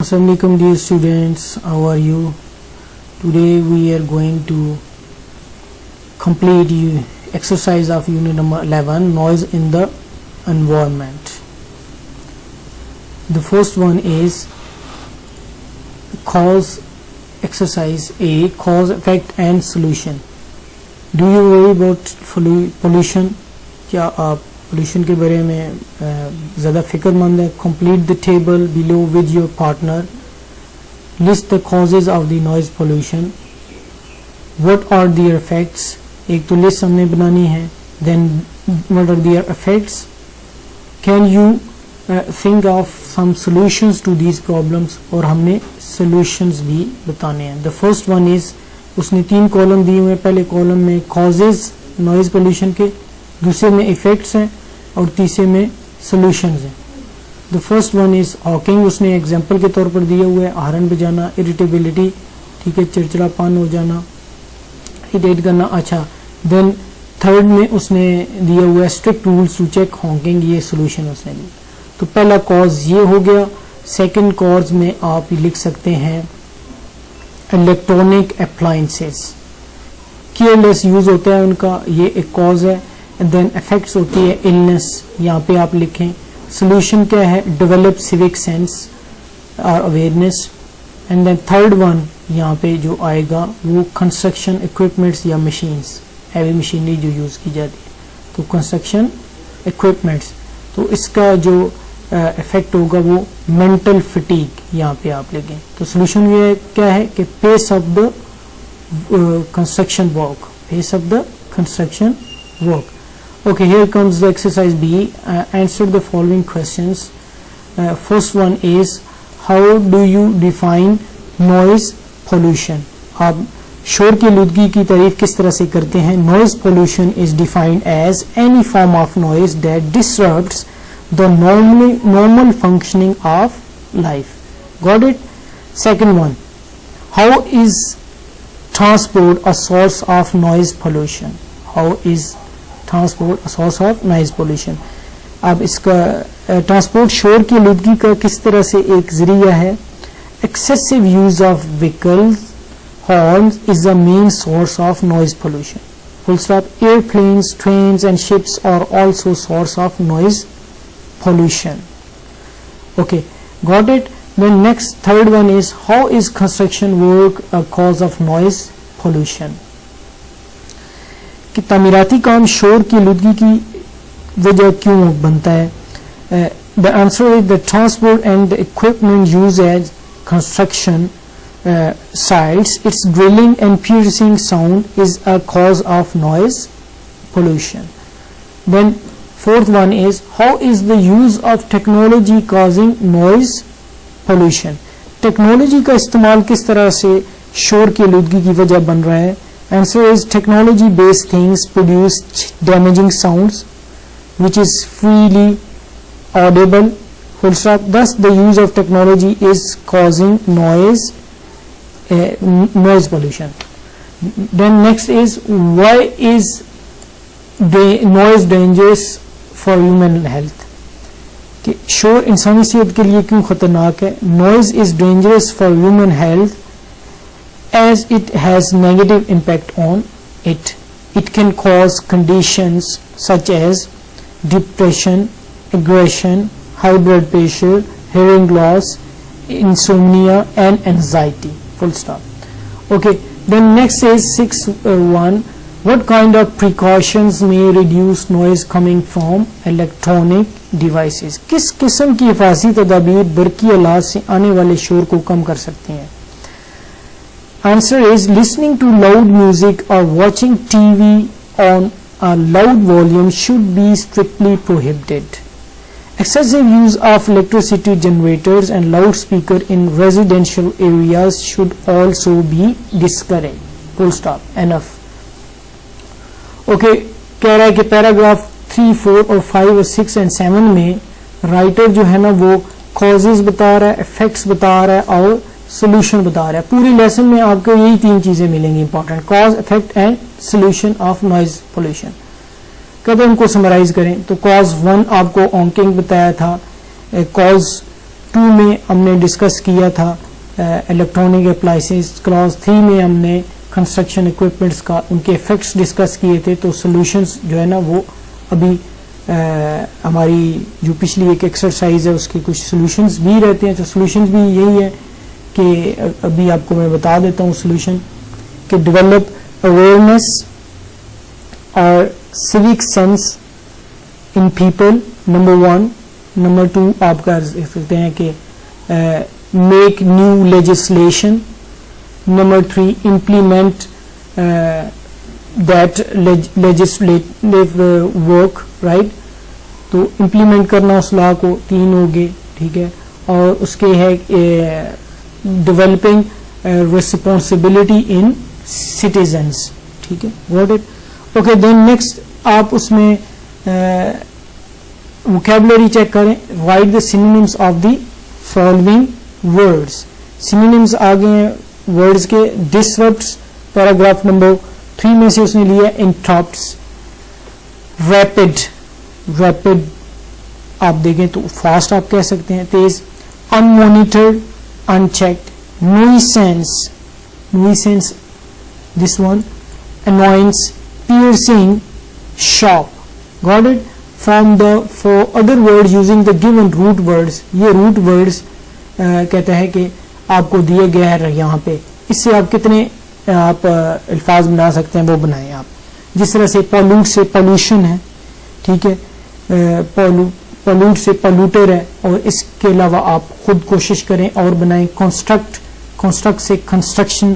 Assalamualaikum dear students, how are you? Today we are going to complete exercise of unit number 11, noise in the environment. The first one is cause exercise A, cause, effect and solution. Do you worry about pollution? क्या आप pollution के बारे में ज़्यादा फिक्रमंद है? Complete the table below with your partner. List the causes of the noise pollution. What are their effects? एक तो list हमने बनानी है. Then what are their effects? Can you think of some solutions to these problems? और हमने solutions भी बताने हैं. The first one is, उसने 3 कॉलम दिए हुए. पहले कॉलम में causes noise pollution के, दूसरे में इफेक्ट्स हैं और तीसरे में सॉल्यूशंस हैं. The first one is Hawking, उसने एग्जांपल के तौर पर दिया हुआ है हॉर्न बजाना, इरिटेबिलिटी, ठीक है, चिड़चिड़ापन हो जाना, इरिटेट करना. अच्छा, देन थर्ड में उसने दिया हुआ है strict rules to check hawking, ये सॉल्यूशन उसने दिया. तो पहला कॉज ये हो गया. सेकंड कॉज में आप लिख सकते हैं इलेक्ट्रॉनिक अप्लायंसेस, केयरलेस यूज होता है उनका, ये एक कॉज है. एंड देन इफेक्ट्स होती है इलनेस, यहाँ पे आप लिखें. सोल्यूशन क्या है? डेवलप सिविक सेंस और awareness. And then third one यहाँ पे जो आएगा वो कंस्ट्रक्शन इक्विपमेंट्स या मशीन्स, हैवी मशीनरी जो यूज की जाती है, तो कंस्ट्रक्शन इक्विपमेंट्स. तो इसका जो इफेक्ट होगा वो मेंटल फटीग, यहाँ पे आप लिखें. तो सोल्यूशन ये क्या है कि pace of the construction work, pace of the construction work. Okay, here comes the exercise B. Answer the following questions. First one is, how do you define noise pollution? आप शोर की आलूदगी की तारीफ किस तरह से करते हैं? Noise pollution is defined as any form of noise that disrupts the normal functioning of life. Got it? Second one, how is transport a source of noise pollution? How is transport source of noise pollution? अब इसका transport शोर की आलूदगी का किस तरह से एक जरिया है? Excessive use of vehicles, horns is the main source of noise pollution. Full stop. Airplanes, trains and ships are also source of noise pollution. Okay, got it. Then next third one is, how is construction work a cause of noise pollution? कि तामीराती काम शोर की आलूदगी की वजह क्यों बनता है? The answer is the transport and the equipment use as construction sites, its drilling and piercing sound is a cause of noise pollution. Then fourth one is, how is the use of technology causing noise pollution? Technology का इस्तेमाल किस तरह से शोर की आलूदगी की वजह बन रहा है? Answer is, technology-based things produce damaging sounds which is freely audible. Full stop. Thus, the use of technology is causing noise pollution. Then next is, why is the noise dangerous for human health? कि शोर इंसानी सेहत के लिए क्यों खतरनाक है? Noise is dangerous for human health as it has negative impact on it. It can cause conditions such as depression, aggression, high blood pressure, hearing loss, insomnia and anxiety. Full stop. Okay, then next is 6.1. What kind of precautions may reduce noise coming from electronic devices? किस किस्म की हिफाजती तदाबीर बरकी आलात से आने वाले शोर को कम कर सकती हैं? Answer is, listening to loud music or watching TV on a loud volume should be strictly prohibited. Excessive use of electricity generators and loudspeaker in residential areas should also be discouraged. Full stop. Enough. Okay, कह रहा है कि paragraph 3, 4 और 5 और 6 और 7 में writer जो है ना वो कॉजेज बता रहा है, इफेक्ट्स बता रहा है और सोल्यूशन बता रहा है. पूरी लेसन में आपको यही 3 चीजें मिलेंगी important, cause, effect and solution of noise pollution. कब उनको समराइज करें तो कॉज 1 आपको ऑनकिंग बताया था, कॉज 2 में हमने डिस्कस किया था इलेक्ट्रॉनिक अप्लाइंसेस, क्लॉज 3 में हमने कंस्ट्रक्शन इक्विपमेंट्स का उनके इफेक्ट्स डिस्कस किए थे। तो सॉल्यूशंस जो है ना वो अभी हमारी जो पिछली एक एक्सरसाइज है उसके कुछ सॉल्यूशंस भी रहते हैं। तो सॉल्यूशंस भी यही है कि अभी आपको मैं बता देता हूँ सॉल्यूशन कि डेवलप अवेयरनेस और civic sense in people, number 1। Number 2 आप कर सकते हैं कि make new legislation. Number 3 implement that legislative work, right. तो इम्प्लीमेंट करना उस लॉ को 3 हो गए, ठीक है। और उसके है डेवलपिंग रिस्पॉन्सिबिलिटी इन सिटीजन्स, ठीक है, got it. Okay, then next आप उसमें वोकैबुलरी चेक करें। Write the synonyms of the following words. Synonyms आ गए हैं वर्ड्स के। डिसरप्ट्स पैराग्राफ नंबर 3 में से उसने लिया इंटरप्ट्स। रैपिड, रैपिड आप देखें तो फास्ट आप कह सकते हैं, तेज। Unmonitored, unchecked. Nuisance, nuisance this one. Annoyance, piercing, sharp, got it। From the for other words using the given root words, ये root words कहता है कि आपको दिए गए हैं यहाँ पे, इससे आप कितने आप अल्फाज बना सकते हैं वो बनाएं आप। जिस तरह से पोल्यूट से पोल्यूशन है, ठीक है, पोल्यूट से पोल्यूटर है, और इसके अलावा आप खुद कोशिश करें और बनाएं। कंस्ट्रक्ट, कंस्ट्रक्ट से कंस्ट्रक्शन,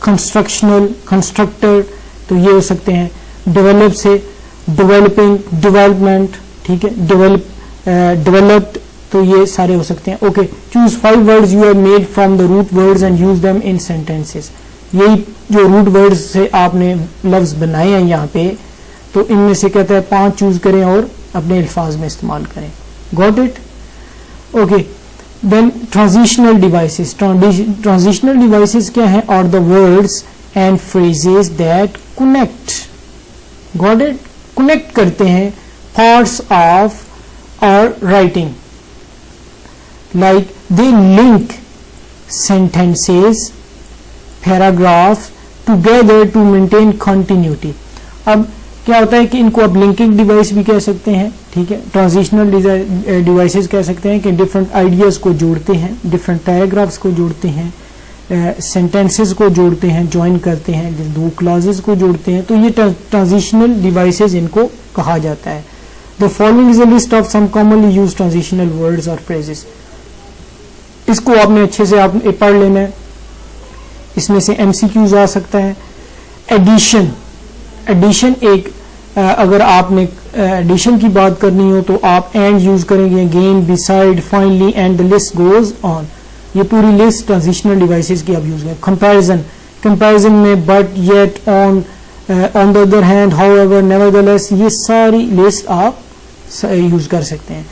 कंस्ट्रक्शनल, कंस्ट्रक्टर, तो ये हो सकते हैं। डेवलप से डेवलपिंग, डेवलपमेंट, ठीक है, डेवलप्ड, तो ये सारे हो सकते हैं। Okay, choose 5 words you have made from the root words and use them in sentences. यही जो रूट वर्ड्स से आपने लफ्ज बनाए हैं यहाँ पे, तो इनमें से कहता है 5 चूज करें और अपने अल्फाज में इस्तेमाल करें। Got it. Okay, then transitional devices. Transitional devices क्या है? Are the words and phrases that connect, got it, connect करते हैं parts of our writing, like they link sentences, paragraphs together to maintain continuity। अब क्या होता है कि इनको आप लिंकिंग डिवाइस भी कह सकते हैं, ठीक है। ट्रांजिशनल डिवाइसेस कह सकते हैं कि डिफरेंट आइडियाज को जोड़ते हैं, डिफरेंट पैराग्राफ्स को जोड़ते हैं, सेंटेंसेस को जोड़ते हैं, ज्वाइन करते हैं, 2 क्लॉजेस को जोड़ते हैं, तो ये ट्रांजिशनल डिवाइसेस इनको कहा जाता है। The following is a list of some commonly used transitional words और फ्रेजेस। इसको आपने अच्छे से आप पढ़ लेना है, इसमें से एमसीक्यूज आ सकता है। एडिशन, एडिशन एक अगर आपने एडिशन की बात करनी हो तो आप एंड यूज करेंगे, again, beside, finally, and the list goes on. ये पूरी लिस्ट ट्रांजिशनल डिवाइसेस की आप यूज करें। कंपैरिजन, कंपैरिजन में but, yet, on the other hand, however, nevertheless, ये सारी लिस्ट आप यूज कर सकते हैं।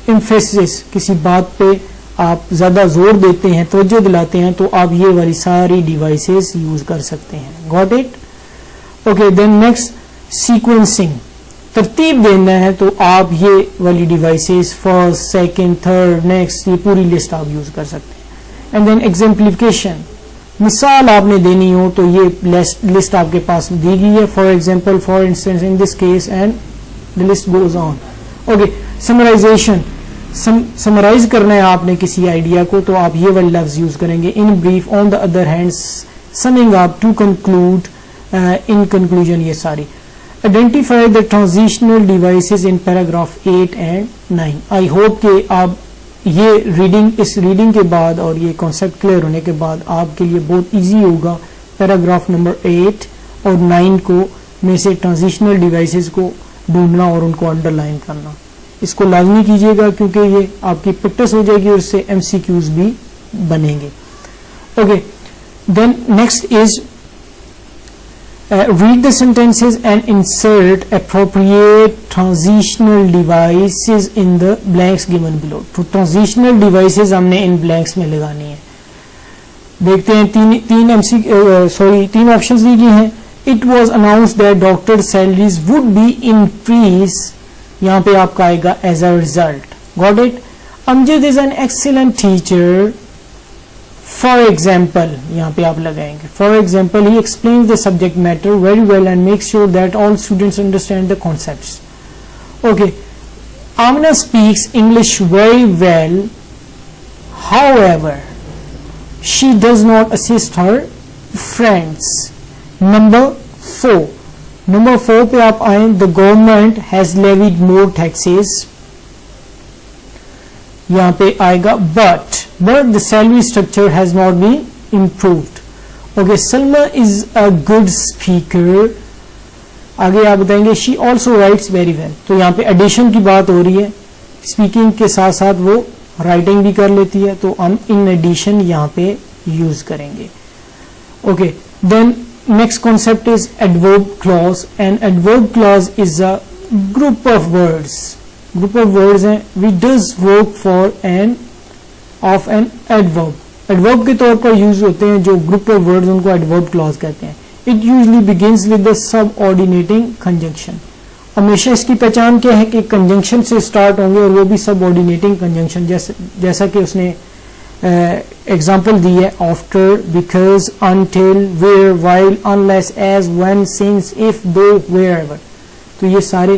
एम्फेसिस, किसी बात पे आप ज्यादा जोर देते हैं, तवज्जो दिलाते हैं, तो आप ये वाली सारी डिवाइसेस यूज कर सकते हैं। Got it. Okay, then next sequencing, तरतीब देना है तो आप ये वाली devices first, second, third, next, ये पूरी लिस्ट आप यूज कर सकते हैं। एंड देन एग्जाम्प्लिफिकेशन, मिसाल आपने देनी हो तो ये लिस्ट आपके पास दी गई है। For example, for instance, in this case, and the list goes on. Okay, summarisation, summarise करना है आपने किसी आइडिया को तो आप ये वाले लफ्ज यूज करेंगे। In brief, on the other hand, summing up, to conclude, in conclusion, ये सारी। Identify the transitional devices in paragraph 8 and 9। I hope कि आप ये रीडिंग, इस रीडिंग के बाद और ये कॉन्सेप्ट क्लियर होने के बाद आपके लिए बहुत इजी होगा पैराग्राफ नंबर 8 और 9 को में से ट्रांजिशनल डिवाइसेस को ढूंढना और उनको अंडरलाइन करना। इसको लाजमी कीजिएगा क्योंकि ये आपकी प्रैक्टिस हो जाएगी और इससे MCQs भी बनेंगे। Okay, then next is read the sentences and insert appropriate transitional devices in the blanks given below। तो transitional devices हमने इन blanks में लगानी है। देखते हैं, तीन ऑप्शंस दी गई हैं। It was announced that doctor salaries would be increased, यहाँ पे आपका आएगा as a result। Got it? Amjad is an excellent teacher, for example यहाँ पे आप लगाएंगे for example he explains the subject matter very well and make sure that all students understand the concepts. Okay, Amna speaks English very well, however she does not assist her friends. Number 4 पे आप आए. The government has levied more taxes. यहाँ पे आएगा but the salary structure has not been improved. Okay, Salma is a good speaker. आगे आप बताएंगे she also rights very well. तो यहाँ पे एडिशन की बात हो रही है, स्पीकिंग के साथ साथ वो राइटिंग भी कर लेती है, तो हम इन एडिशन यहाँ पे यूज करेंगे. Okay, then next concept is adverb clause. And adverb clause is a group of words हैं which does work for an of an adverb. Adverb के तौर पर यूज होते हैं जो ग्रुप ऑफ वर्ड्स, उनको एडवर्ब क्लॉज कहते हैं. It usually begins with the subordinating conjunction. हमेशा इसकी पहचान क्या है कि कंजंक्शन से स्टार्ट होंगे और वो भी सबऑर्डिनेटिंग कंजंक्शन, जैसा कि उसने एग्जांपल दी है after, because, until, where, while, unless, as, when, since, if, though, wherever. तो ये सारे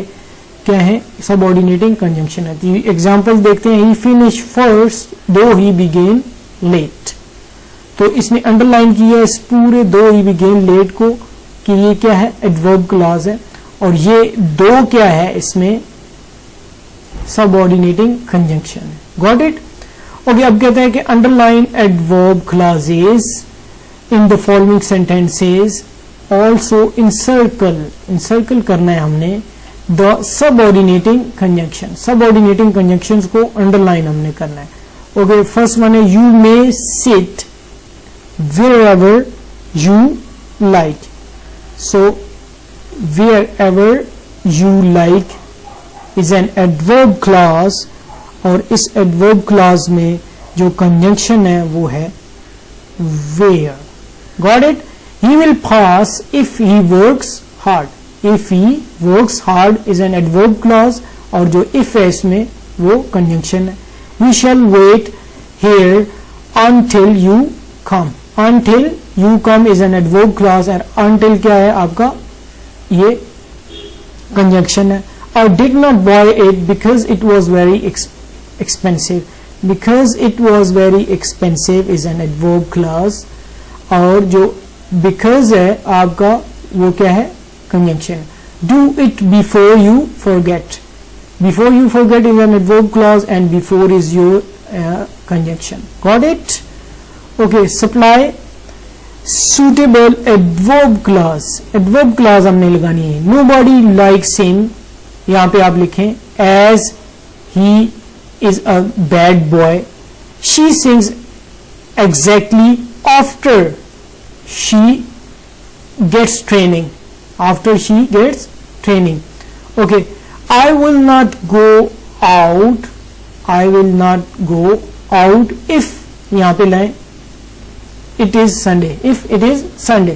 क्या है, सबऑर्डिनेटिंग कंजंक्शन है. तो एग्जांपल देखते हैं. ही फिनिश फर्स्ट दो ही बिगेन लेट. तो इसने अंडरलाइन किया है इस पूरे दो ही बिगेन लेट को कि ये क्या है, एडवर्ब क्लॉज है. और ये दो क्या है, इसमें सबऑर्डिनेटिंग कंजंक्शन है. Got it. ओके, अब कहते हैं कि underline adverb clauses in the following sentences, also encircle करना है हमने the subordinating conjunction. Subordinating conjunctions को अंडरलाइन हमने करना है. ओके, फर्स्ट वन है you may sit wherever you like. So wherever you like is an adverb clause, और इस adverb clause में जो conjunction है वो है where. Got it? He will pass if he works hard. If he works hard is an adverb clause, और जो if है इसमें वो conjunction है. We shall wait here until you come. Until you come is an adverb clause, and until क्या है आपका, ये conjunction है. I did not buy it because it was very expensive. Because it was very expensive is an adverb clause, और जो because है आपका वो क्या है, conjunction. Do it before you forget. Before you forget is an adverb clause, and before is your conjunction. Got it? Okay, supply suitable adverb clause. Adverb clause हमने लगानी है. नोबॉडी लाइक्स हिम, यहां पे आप लिखें as he is a bad boy. She sings exactly after she gets training. After she gets training. Okay, I will not go out. I will not go out if, यहां पे लाएं it is Sunday. If it is Sunday.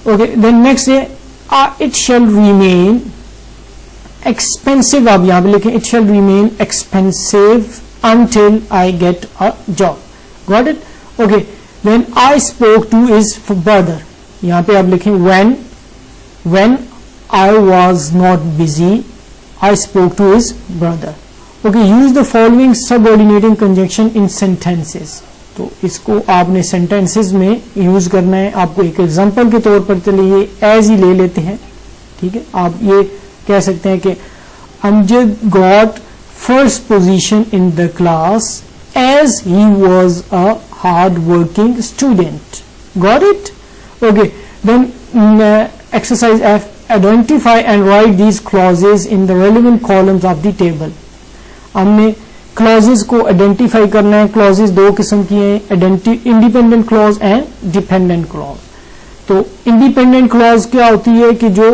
Okay, then next है it shall remain expensive. आप यहाँ पे लिखें it shall remain expensive until I get a job. Got it? Okay, then I spoke to his brother. यहाँ पे आप लिखें when I was not busy I spoke to his brother. Okay, use the following subordinating conjunction in sentences. तो इसको आपने sentences में use करना है. आपको एक एग्जांपल के तौर पर चलिए एज ही ले लेते हैं. ठीक है, आप ये कह सकते हैं कि Amjad got first position in the class as he was a hard working student. Got it. Okay, then exercise F, identify and write these clauses in the relevant columns of the table. हमने clauses को identify करना है. Clauses दो किस्म की हैं, independent clause and dependent clause. तो independent clause क्या होती है कि जो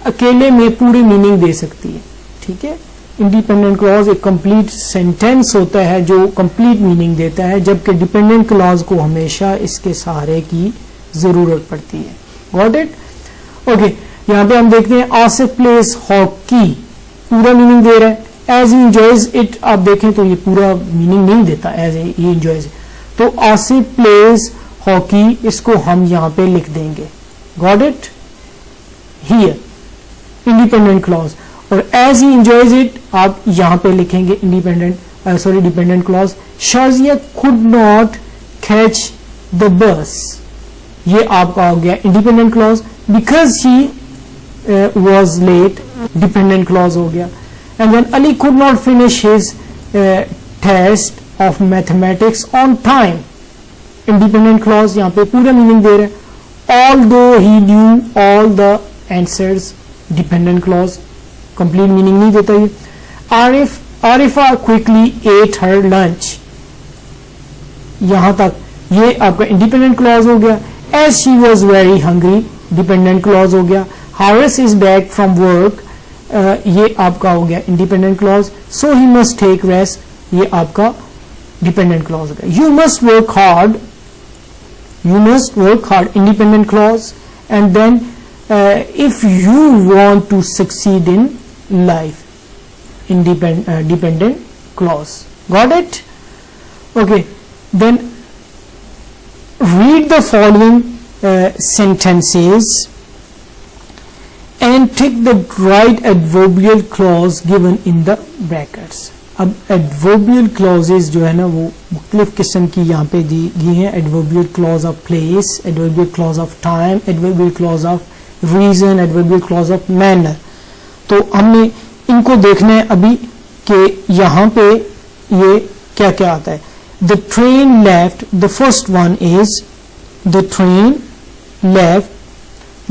अकेले में पूरी मीनिंग दे सकती है. ठीक है, इंडिपेंडेंट क्लॉज एक कंप्लीट सेंटेंस होता है जो कंप्लीट मीनिंग देता है, जबकि डिपेंडेंट क्लॉज को हमेशा इसके सहारे की जरूरत पड़ती है. Got it. ओके, यहाँ पे हम देखते हैं आसिफ प्लेस हॉकी, पूरा मीनिंग दे रहा है. एज ही इंजॉयज इट आप देखें तो ये पूरा मीनिंग नहीं देता एज ही इंजॉयज। तो आसिफ प्लेज हॉकी, इसको हम यहां पे लिख देंगे, got it here independent clause. और एज ही इंजॉयज इट आप यहां पे लिखेंगे dependent clause. Shazia could not catch the bus, ये आपका हो गया independent clause. Because he was late, dependent clause हो गया। And then Ali could not finish his test of mathematics on time, independent clause यहाँ पे पूरा मीनिंग दे रहे हैं। Although he knew all the answers, dependent clause complete meaning नहीं देता ये। Arifa quickly ate her lunch, यहाँ तक ये आपका इंडिपेंडेंट क्लॉज हो गया। As she was very hungry, dependent clause हो गया। Haris is back from work, ये आपका हो गया independent clause. So he must take rest, ये आपका डिपेंडेंट क्लॉज हो गया। You must work hard, independent clause। And then if you want to succeed in life, dependent clause, got it? Okay, then read the following sentences and tick the right adverbial clause given in the brackets। अब adverbial clauses जो है ना वो मुख्तलिफ किस्म की यहाँ पे दी हैं। adverbial clause of place, adverbial clause of time, adverbial clause of reason, adverbial clause of manner। तो हमने इनको देखना है अभी कि यहाँ पे ये क्या क्या आता है। The train left, the first one is the train left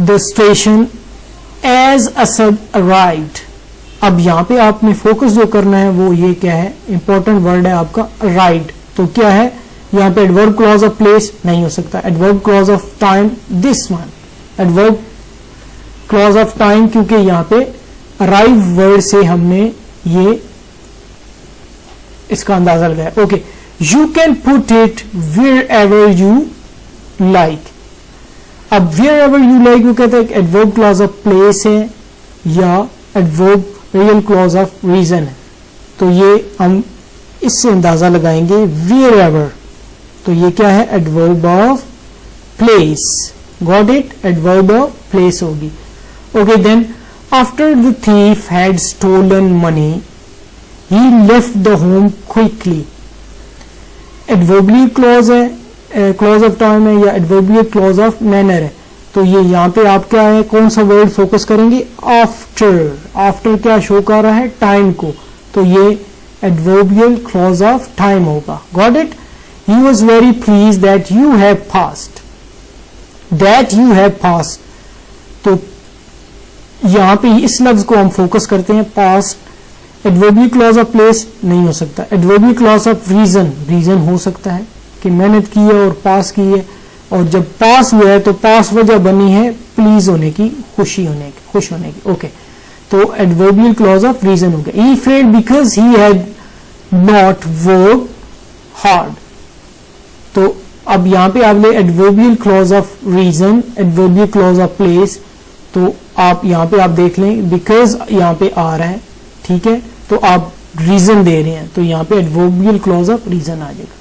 the station as Asad arrived। अब यहाँ पे आपने फोकस जो करना है वो ये क्या है, इंपॉर्टेंट वर्ड है आपका राइड। तो क्या है यहाँ पे एडवर्ब क्लॉज ऑफ प्लेस नहीं हो सकता, adverb clause of time this one, adverb clause of time क्योंकि यहाँ पे अराइव वर्ड से हमने ये इसका अंदाजा लगाया। Okay, you can put it wherever you like. अब वेयर एवर यू लाइक वो कहता है कि एडवर्ब क्लॉज ऑफ प्लेस है या adverbial clause of reason है। तो ये हम इससे अंदाजा लगाएंगे वेयर एवर, तो ये क्या है adverb of place, got it, adverb of place होगी। Okay, then after the thief had stolen money he left the home quickly. Adverbial clause है, क्लॉज ऑफ टाइम है या एडवर्बियल क्लॉज ऑफ मैनर है। तो ये यहाँ पे आप क्या है, कौन सा वर्ड फोकस करेंगे, आफ्टर। आफ्टर क्या शो कर रहा है, टाइम को, तो ये एडवर्बियल क्लॉज ऑफ टाइम होगा, got it. He was very please that you have passed, that you have passed. तो यहाँ पे इस लफ्ज को हम फोकस करते हैं, past. Adverbial clause of place नहीं हो सकता, adverbial clause of reason, reason हो सकता है कि मेहनत की है और पास की है, और जब पास हुआ है तो पास वजह बनी है प्लीज होने की, खुशी होने की, खुश होने की। ओके, तो एडवर्बियल क्लॉज ऑफ रीजन हो गया। He failed because he had not work hard. तो अब यहाँ पे आपने adverbial clause of reason, adverbial clause of place, तो आप यहाँ पे आप देख लें बिकॉज यहाँ पे आ रहा है, ठीक है, तो आप रीजन दे रहे हैं तो यहाँ पे एडवर्बियल क्लॉज ऑफ रीजन आ जाएगा।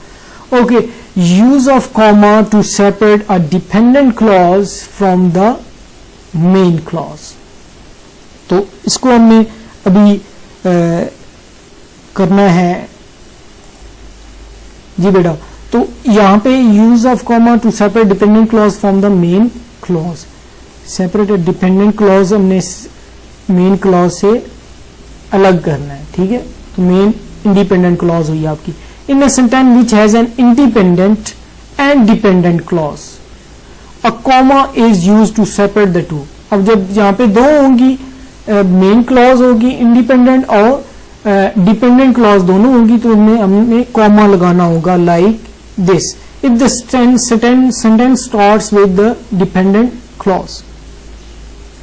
Okay, use of comma to separate a dependent clause from the main clause। तो इसको हमने अभी करना है जी बेटा। तो यहां पे use of comma to separate dependent clause from the main clause, separate a dependent clause हमने main clause से अलग करना है, ठीक है। तो main independent clause हुई आपकी। In a sentence which has an independent and dependent clause, a comma is used to separate the two। अब जब यहाँ पे दो होंगी, मेन क्लॉज होगी इंडिपेंडेंट और डिपेंडेंट क्लॉज दोनों होंगी, तो उनमें हमने कॉमा लगाना होगा like this. If the sentence starts with the dependent clause,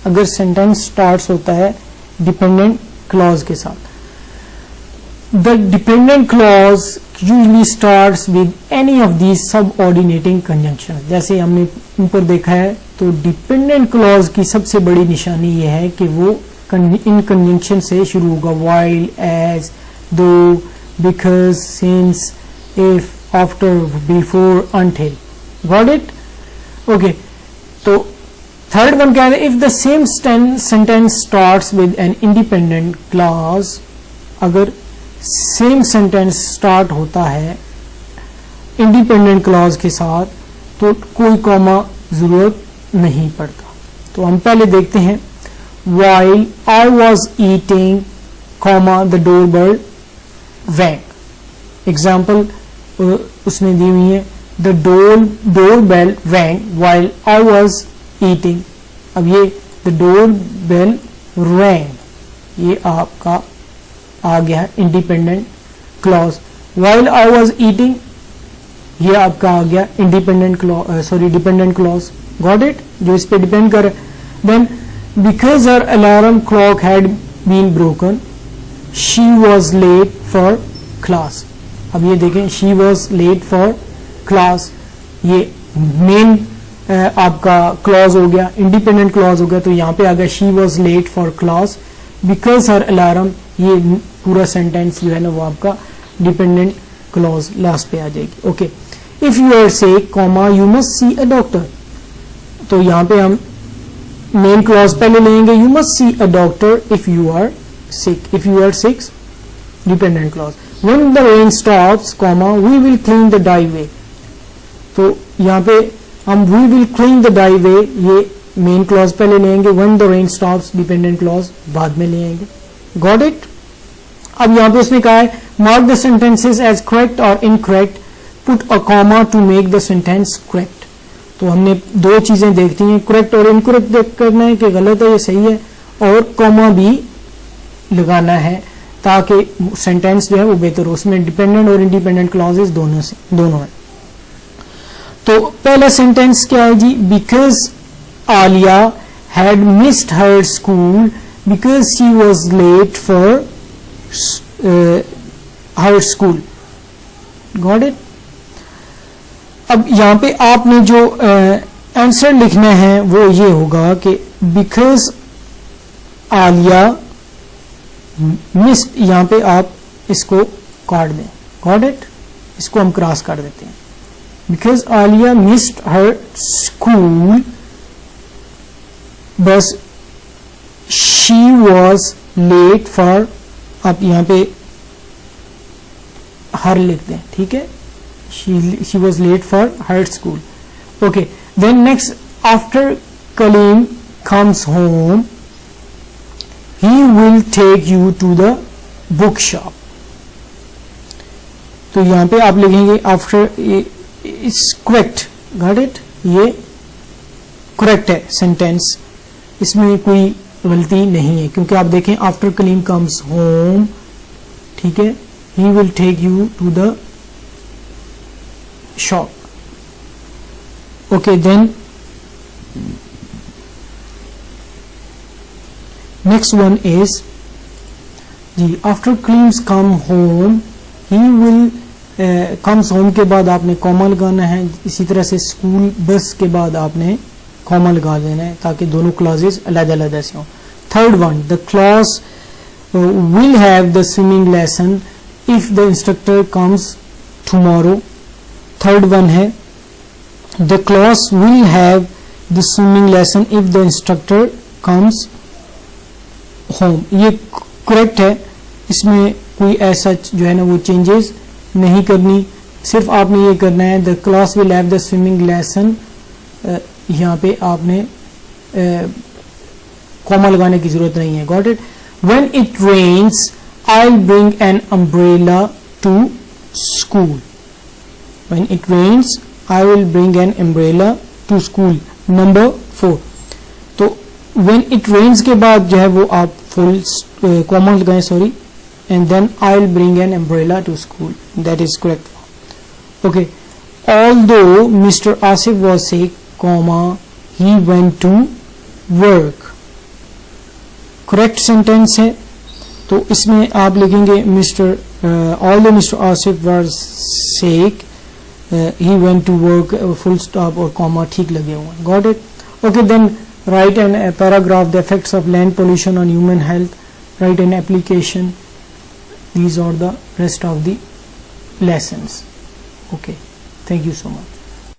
अगर सेंटेंस स्टार्ट्स होता है डिपेंडेंट क्लॉज के साथ, the dependent clause usually starts with any of these subordinating conjunctions। जैसे हमने ऊपर देखा है, तो डिपेंडेंट क्लॉज की सबसे बड़ी निशानी यह है कि वो इन कंजंक्शन से शुरू होगा, while, as, though, because, since, if, after, before, until. Got it? Okay. तो थर्ड वन क्या है, if the same sentence starts with an independent clause, अगर सेम सेंटेंस स्टार्ट होता है इंडिपेंडेंट क्लॉज के साथ तो कोई कॉमा जरूरत नहीं पड़ता। तो हम पहले देखते हैं, while I was eating, comma, the doorbell rang. Example उसने दी हुई है, the doorbell rang while I was eating. अब ये the doorbell rang, ये आपका आ गया independent clause. while I was eating, ये आपका आ गया independent clause, sorry dependent clause. Got it, जो इस पे डिपेंड कर। Then because her alarm clock had been broken, she was late for class. अब ये देखें, she was late for class, ये मेन आपका क्लॉज हो गया, इंडिपेंडेंट क्लॉज हो गया। तो यहाँ पे आ गया she was late for class because her alarm, ये पूरा सेंटेंस जो है ना वो आपका डिपेंडेंट क्लॉज लास्ट पे आ जाएगी। Okay, if you are sick, comma, you must see a doctor. तो यहाँ पे हम मेन क्लॉज पहले लेंगे, you must see a doctor if you are sick, if you are sick dependent clause. When the rain stops, comma, we will clean the driveway. तो यहाँ पे हम we will clean the driveway, ये main clause पहले लेंगे, when the rain stops dependent clause बाद में लेंगे। Got it. अब यहाँ पे उसने कहा है, mark the sentences as correct और incorrect, put a comma to make the sentence correct. तो हमने दो चीजें देखती हैं, करेक्ट और इनकरेक्ट देख करना है कि गलत है ये सही है, और कॉमा भी लगाना है ताकि सेंटेंस जो है वो बेहतर हो। उसमें डिपेंडेंट और इंडिपेंडेंट क्लॉजेस दोनों है। तो पहला सेंटेंस क्या है जी, because Alia had missed her school because she was late for her school. Got it. अब यहां पे आपने जो आंसर लिखना है वो ये होगा कि बिकॉज आलिया मिस्ड, यहां पे आप इसको काट दें। गॉट इट, इसको हम क्रॉस कर देते हैं। Because Alia missed her school bus she was late for, आप यहां पे हर लिख दें, ठीक है, she was late for her school. Okay, then next, after Kaleem comes home, he will take you to the bookshop. तो यहां पे आप लिखेंगे after, it's correct. Got it? ये correct है सेंटेंस, इसमें कोई गलती नहीं है, क्योंकि आप देखें after Kaleem comes home, ठीक है, he will take you to the shop. Okay, then next one is ji, after Kaleem come home, he will comes home के बाद आपने कॉमा लगाना है। इसी तरह से स्कूल बस के बाद आपने कॉमा लगा देना है ताकि दोनों क्लॉजेस अलग-अलग ऐसे हों। Third one, the clause will have the swimming lesson if the instructor comes tomorrow. Third one है, the class will have the swimming lesson if the instructor comes home. ये करेक्ट है, इसमें कोई ऐसा जो है ना वो चेंजेस नहीं करनी, सिर्फ आपने ये करना है the class will have the swimming lesson, यहाँ पे आपने कॉमा लगाने की जरूरत नहीं है। Got it. When it rains I will bring an umbrella to school. When it rains, I will bring an umbrella to school. Number 4. तो when it rains के बाद जो है वो आप full comma लगाएं, sorry, and then I will bring an umbrella to school. That is correct. Okay. Although Mr. Asif was sick, comma, he went to work. Correct sentence है, तो इसमें आप लिखेंगे although Mr. Asif was sick, he went to work, full stop और comma ठीक लगे हुए। Got it? Okay, then write in a paragraph the effects of land pollution on human health, write an application. These are the rest of the lessons. Okay, thank you so much.